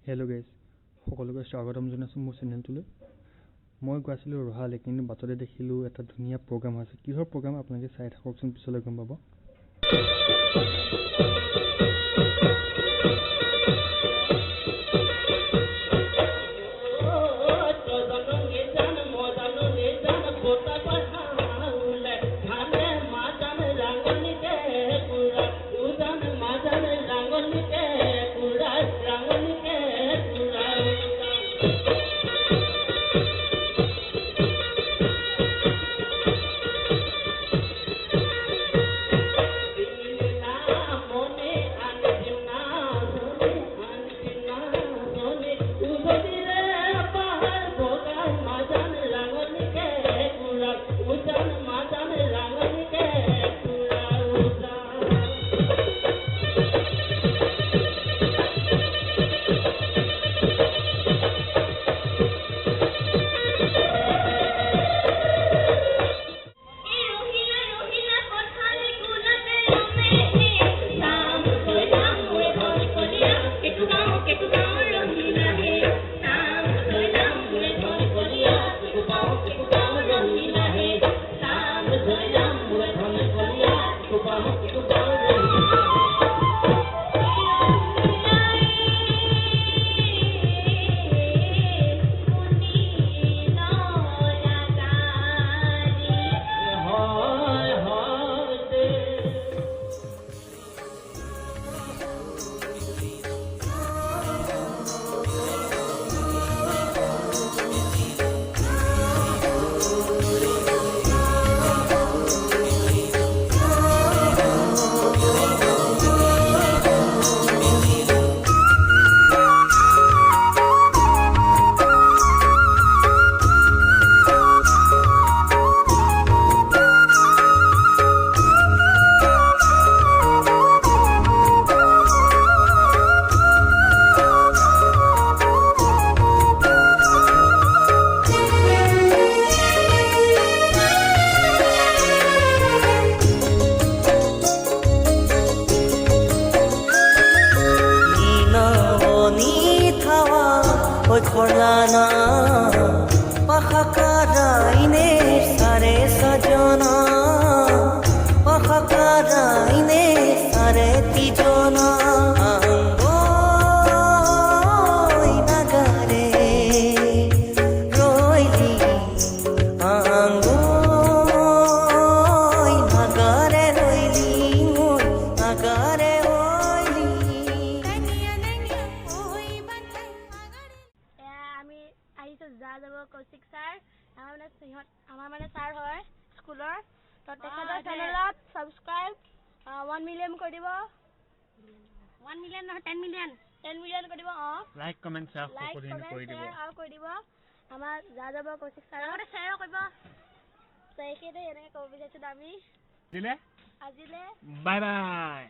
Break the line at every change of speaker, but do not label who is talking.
Hello' guys, সকলোকে স্বাগতম জনাইছোঁ মোৰ চেনেলটোলৈ। মই গৈ আছিলোঁ ৰহালৈ, কিন্তু বাটতে দেখিলোঁ এটা ধুনীয়া প্ৰগ্ৰাম আছে। কিহৰ প্ৰগ্ৰাম আপোনালোকে চাই থাককচোন, পিছলৈ গম পাব।
Khorlana pakhakaraine sare sajona pakhakaraine sare tijona angoi nagare roili angoi nagare roili moi nagare roili
Kaushik sir আমাৰ মানে ছাৰ হয় স্কুলৰ। তো তেখেতৰ চেনেলত ছাবস্ক্ৰাইব 1 মিলিয়ন কৰি দিব। 1 মিলিয়ন নহয় 10 মিলিয়ন কৰি দিব।
লাইক কমেণ্ট শ্বেয়াৰ
আৰু কৰি দিব। আমাৰ যাব কৌশিক ছাৰ লগতে শ্বেয়াৰো কৰিব। তো এইখিনিতে এনেকৈ ক'ব বিচাৰিছোঁ আমি আজিলৈ। Bye bye.